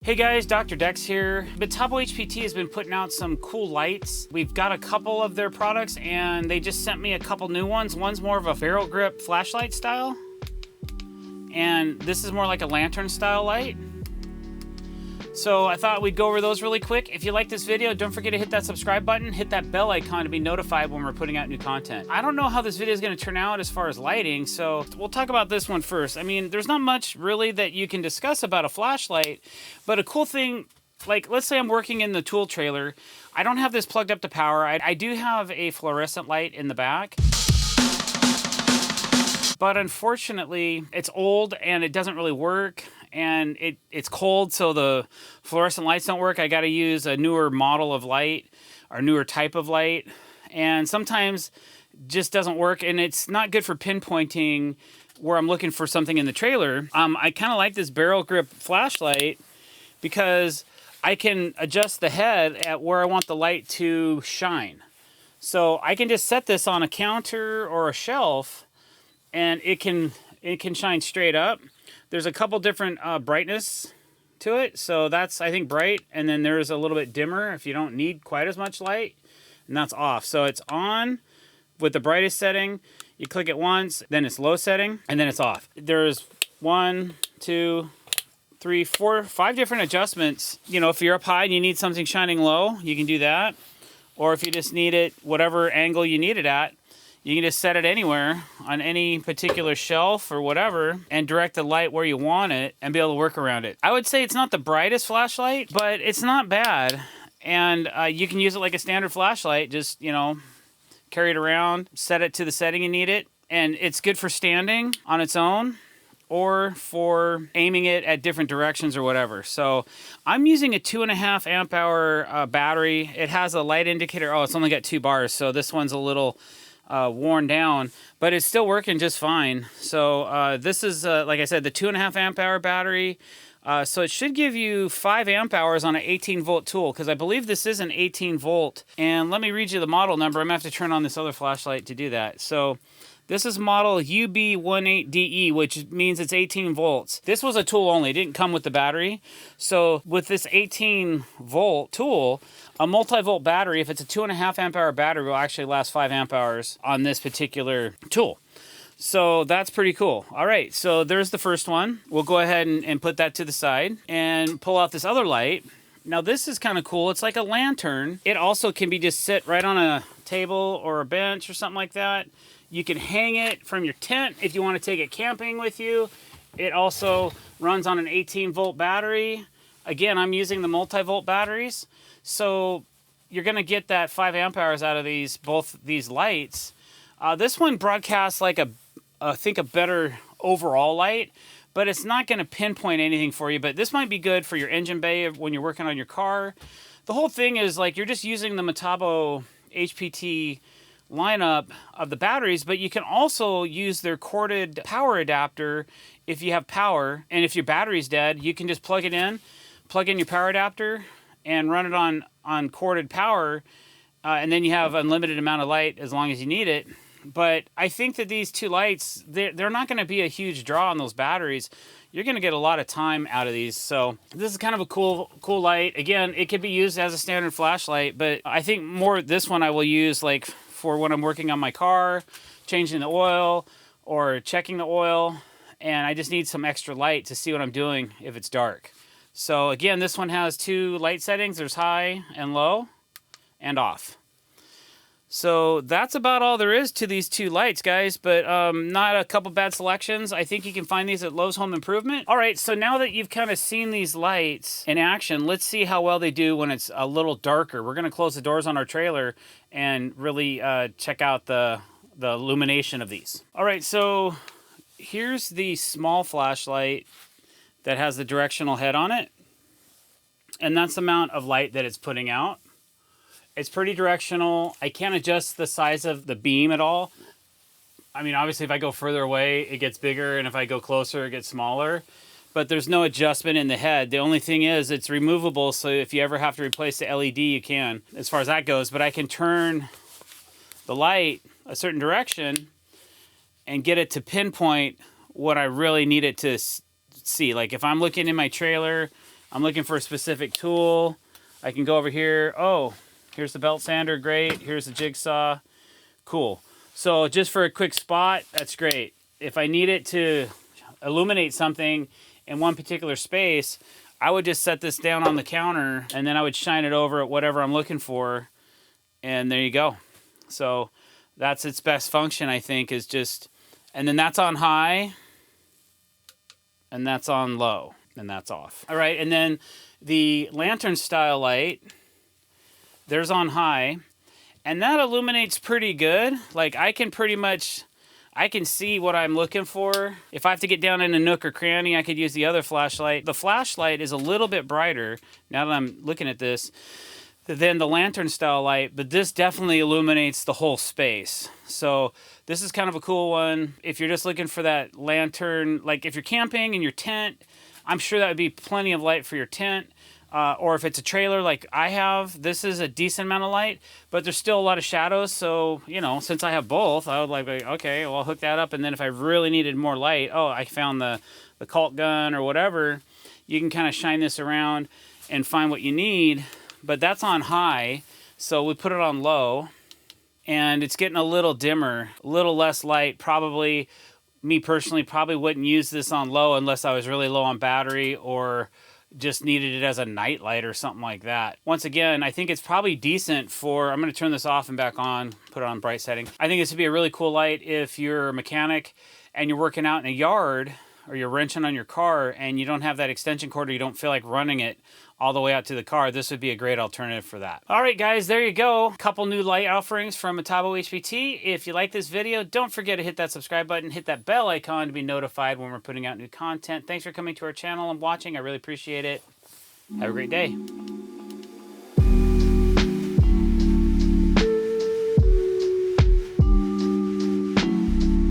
Hey guys, drdecks here. Metabo HPT has been putting out some cool lights. We've got a couple of their products and they just sent me a couple new ones. One's more of a barrel grip flashlight style, and this is more like a lantern style light. So I thought we'd go over those really quick. If you like this video, don't forget to hit that subscribe button, hit that bell icon to be notified when we're putting out new content. I don't know how this video is going to turn out as far as lighting, so we'll talk about this one first. I mean, there's not much really that you can discuss about a flashlight, but a cool thing, like let's say I'm working in the tool trailer. I don't have this plugged up to power. I do have a fluorescent light in the back, but unfortunately it's old and it doesn't really work. And it's cold, so the fluorescent lights don't work. I got to use a newer model of light or newer type of light, and sometimes just doesn't work, and it's not good for pinpointing where I'm looking for something in the trailer. I kind of like this barrel grip flashlight because I can adjust the head at where I want the light to shine. So I can just set this on a counter or a shelf, and it can shine straight up. There's a couple different brightness to it. So that's, I think, bright. And then there's a little bit dimmer if you don't need quite as much light. And that's off. So it's on with the brightest setting. You click it once, then it's low setting, and then it's off. There's 1, 2, 3, 4, 5 different adjustments. You know, if you're up high and you need something shining low, you can do that. Or if you just need it, whatever angle you need it at, you can just set it anywhere on any particular shelf or whatever and direct the light where you want it and be able to work around it. I would say it's not the brightest flashlight, but it's not bad. And you can use it like a standard flashlight. Just, you know, carry it around, set it to the setting you need it. And it's good for standing on its own or for aiming it at different directions or whatever. So I'm using a 2.5 amp hour battery. It has a light indicator. Oh, it's only got 2 bars. So this one's a little worn down, but it's still working just fine. So this is, like I said, the 2.5 amp hour battery. So it should give you 5 amp hours on an 18 volt tool, because I believe this is an 18 volt. And let me read you the model number. I'm gonna have to turn on this other flashlight to do that. So this is model UB18DE, which means it's 18 volts. This was a tool only, it didn't come with the battery. So with this 18 volt tool, a multi-volt battery, if it's a 2.5 amp hour battery, will actually last 5 amp hours on this particular tool. So that's pretty cool. All right, so there's the first one. We'll go ahead and put that to the side and pull out this other light. Now this is kind of cool. It's like a lantern. It also can be just sit right on a table or a bench or something like that. You can hang it from your tent if you want to take it camping with you. It also runs on an 18 volt battery. Again, I'm using the multi-volt batteries. So you're gonna get that 5 amp hours out of both these lights. This one broadcasts like I think a better overall light, but it's not gonna pinpoint anything for you. But this might be good for your engine bay when you're working on your car. The whole thing is like you're just using the Metabo HPT lineup of the batteries, but you can also use their corded power adapter if you have power. And if your battery's dead, you can just plug in your power adapter and run it on corded power, and then you have unlimited amount of light as long as you need it. But I think that these two lights, they're not going to be a huge draw on those batteries. You're going to get a lot of time out of these. So this is kind of a cool light. Again, it could be used as a standard flashlight, but I think more this one I will use like for when I'm working on my car, changing the oil or checking the oil, and I just need some extra light to see what I'm doing if it's dark. So again, this one has 2 light settings. There's high and low and off. So that's about all there is to these 2 lights, guys, but not a couple bad selections. I think you can find these at Lowe's Home Improvement. All right, so now that you've kind of seen these lights in action, let's see how well they do when it's a little darker. We're gonna close the doors on our trailer and really check out the illumination of these. All right, so here's the small flashlight that has the directional head on it, and that's the amount of light that it's putting out. It's pretty directional. I can't adjust the size of the beam at all. I mean, obviously if I go further away, it gets bigger, and if I go closer, it gets smaller. But there's no adjustment in the head. The only thing is it's removable, so if you ever have to replace the LED, you can, as far as that goes. But I can turn the light a certain direction and get it to pinpoint what I really need it to see. Like if I'm looking in my trailer I'm looking for a specific tool. I can go over here. Oh, here's the belt sander. Great. Here's the jigsaw. Cool. So just for a quick spot, that's great. If I need it to illuminate something in one particular space, I would just set this down on the counter and then I would shine it over at whatever I'm looking for. And there you go. So that's its best function, I think, is just, and then that's on high and that's on low and that's off. All right. And then the lantern style light, there's on high, and that illuminates pretty good. Like I can see what I'm looking for. If I have to get down in a nook or cranny, I could use the other flashlight. The flashlight is a little bit brighter now that I'm looking at this than the lantern style light, but this definitely illuminates the whole space. So this is kind of a cool one. If you're just looking for that lantern, like if you're camping in your tent, I'm sure that would be plenty of light for your tent. Or if it's a trailer like I have, this is a decent amount of light, but there's still a lot of shadows. So, you know, since I have both, I would like, okay, well, I'll hook that up. And then if I really needed more light, oh, I found the Colt gun or whatever, you can kind of shine this around and find what you need. But that's on high, so we put it on low, and it's getting a little dimmer, a little less light. Probably, me personally, probably wouldn't use this on low unless I was really low on battery or just needed it as a night light or something like that. Once again, I think it's probably decent for, I'm going to turn this off and back on, put it on bright setting. I think this would be a really cool light if you're a mechanic and you're working out in a yard or you're wrenching on your car and you don't have that extension cord or you don't feel like running it all the way out to the car. This would be a great alternative for that. All right, guys, there you go. A couple new light offerings from Metabo HPT. If you like this video, don't forget to hit that subscribe button, hit that bell icon to be notified when we're putting out new content. Thanks for coming to our channel and watching. I really appreciate it. Have a great day.